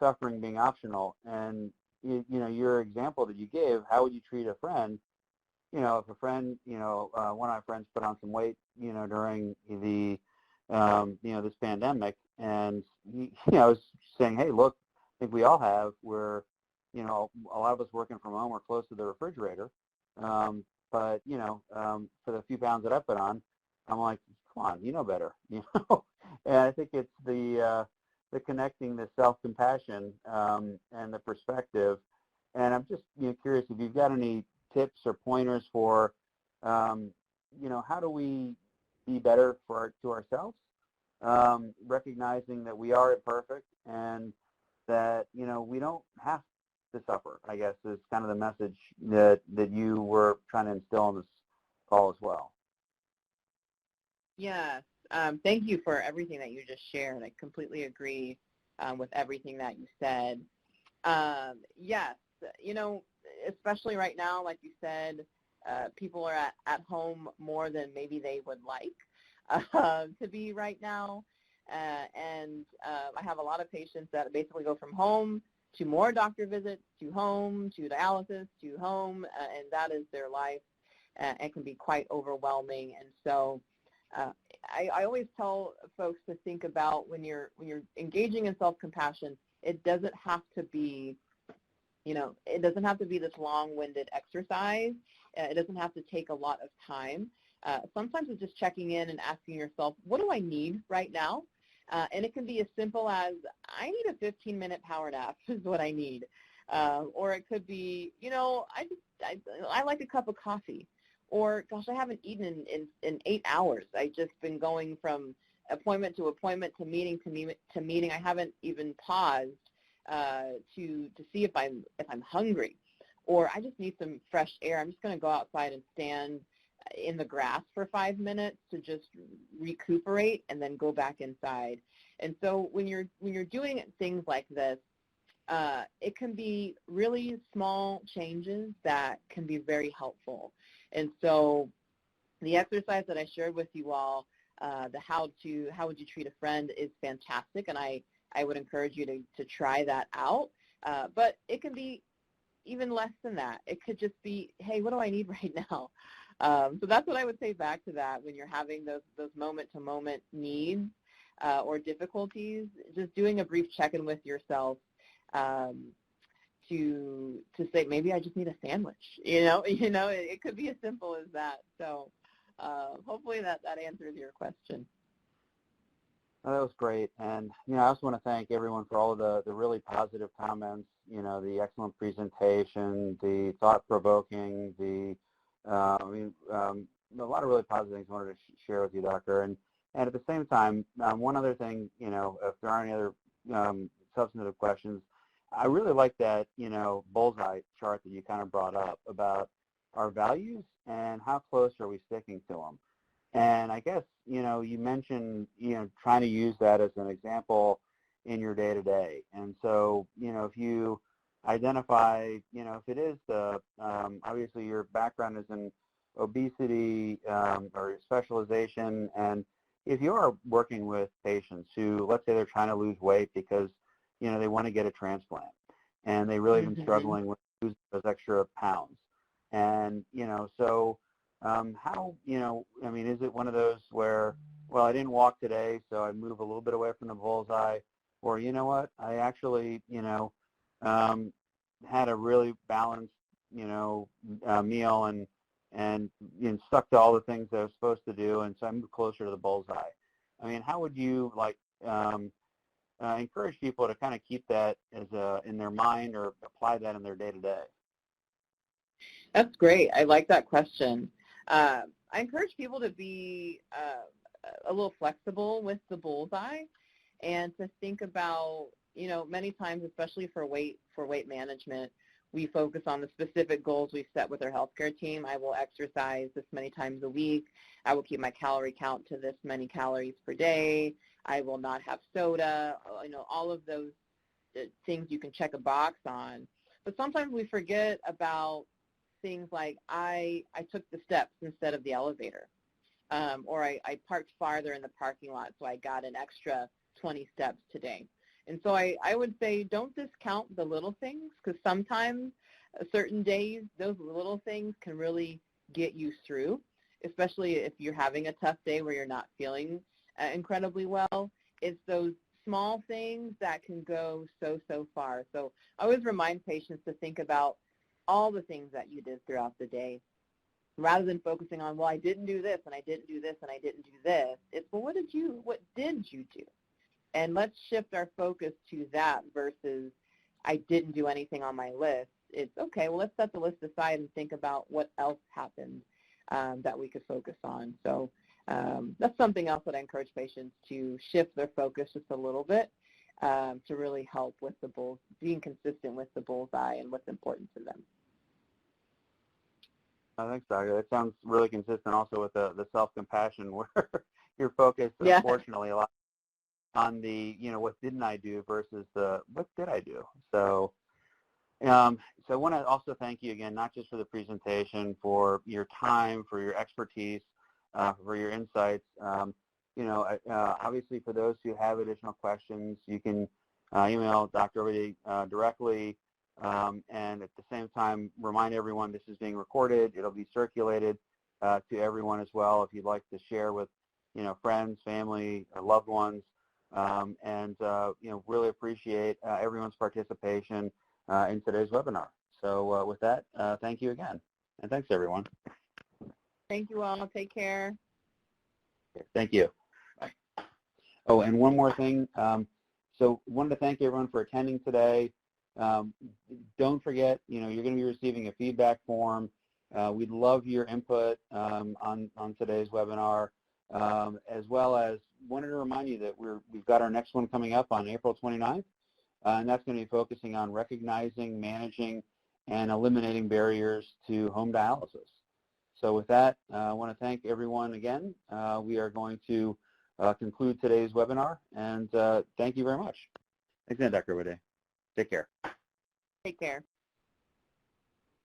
suffering being optional. And, your example that you gave, how would you treat a friend? If a friend, one of my friends put on some weight, during the, this pandemic, and I was saying, hey, look, I think we all have. We're, a lot of us working from home, we're close to the refrigerator. But, for the few pounds that I put on, I'm like, come on, you know better, And I think it's the connecting the self-compassion and the perspective. And I'm just, curious if you've got any tips or pointers for, how do we be better to ourselves, recognizing that we are imperfect and that, we don't have to suffer, I guess, is kind of the message that you were trying to instill in this call as well. Yes. Thank you for everything that you just shared. I completely agree with everything that you said. Yes, especially right now, like you said, people are at home more than maybe they would like to be right now. And I have a lot of patients that basically go from home to more doctor visits, to home, to dialysis, to home, and that is their life, and can be quite overwhelming. And so I always tell folks to think about when you're engaging in self-compassion, it doesn't have to be, it doesn't have to be this long-winded exercise. It doesn't have to take a lot of time. Sometimes it's just checking in and asking yourself, what do I need right now? And it can be as simple as, I need a 15-minute power nap is what I need. Or it could be, I like a cup of coffee. Or, gosh, I haven't eaten in 8 hours. I've just been going from appointment to appointment, to meeting to meeting. I haven't even paused to see if I'm hungry. Or I just need some fresh air. I'm just going to go outside and stand in the grass for 5 minutes to just recuperate and then go back inside. And so when you're doing things like this, it can be really small changes that can be very helpful. And so the exercise that I shared with you all, the how would you treat a friend, is fantastic, and I would encourage you to try that out. But it can be even less than that. It could just be, hey, what do I need right now? So that's what I would say back to that when you're having those moment-to-moment needs or difficulties, just doing a brief check-in with yourself to say, maybe I just need a sandwich. It could be as simple as that. So hopefully that answers your question. Oh, that was great. And, I also want to thank everyone for all of the really positive comments, the excellent presentation, the thought-provoking, a lot of really positive things I wanted to share with you, Doctor. And at the same time, one other thing, if there aren't any other substantive questions, I really like that, bullseye chart that you kind of brought up about our values and how close are we sticking to them. And I guess, you mentioned, trying to use that as an example in your day-to-day. And so, if you identify, if it is obviously your background is in obesity or specialization, and if you are working with patients who, let's say they're trying to lose weight because, they want to get a transplant, and they really been struggling with losing those extra pounds. And, so how, is it one of those where, well, I didn't walk today, so I move a little bit away from the bullseye, or, you know what, I actually, had a really balanced, meal, and stuck to all the things that I was supposed to do, and so I moved closer to the bullseye. I mean, how would you encourage people to kind of keep that as in their mind or apply that in their day-to-day? That's great. I like that question. I encourage people to be a little flexible with the bullseye and to think about, many times, especially for weight management, we focus on the specific goals we set with our healthcare team. I will exercise this many times a week. I will keep my calorie count to this many calories per day. I will not have soda, all of those things you can check a box on. But sometimes we forget about things like I took the steps instead of the elevator, or I parked farther in the parking lot, so I got an extra 20 steps today. And so I would say don't discount the little things, because sometimes certain days those little things can really get you through, especially if you're having a tough day where you're not feeling incredibly well. It's those small things that can go so far. So I always remind patients to think about all the things that you did throughout the day, rather than focusing on, well, I didn't do this, and I didn't do this, and I didn't do this. It's, well, what did you do? And let's shift our focus to that versus I didn't do anything on my list. It's, okay, well, let's set the list aside and think about what else happened that we could focus on. So that's something else that I encourage patients to shift their focus just a little bit to really help with being consistent with the bullseye and what's important to them. Thanks, Doctor. That sounds really consistent also with the self-compassion, where you're focused, unfortunately, a lot on the, what didn't I do versus the what did I do. So I want to also thank you again, not just for the presentation, for your time, for your expertise, for your insights. Obviously, for those who have additional questions, you can email Dr. Ogbeide directly, and at the same time, remind everyone this is being recorded. It'll be circulated to everyone as well if you'd like to share with, friends, family, loved ones, and really appreciate everyone's participation in today's webinar. So with that, thank you again, and thanks everyone. Thank you all. Take care. Thank you. Bye. Oh, and one more thing. So wanted to thank everyone for attending today. Don't forget, you're going to be receiving a feedback form. We'd love your input on today's webinar, as well as wanted to remind you that we've got our next one coming up on April 29th, and that's going to be focusing on recognizing, managing, and eliminating barriers to home dialysis. So with that, I want to thank everyone again. We are going to conclude today's webinar, and thank you very much. Thanks again, Dr. Ogbeide. Take care. Take care.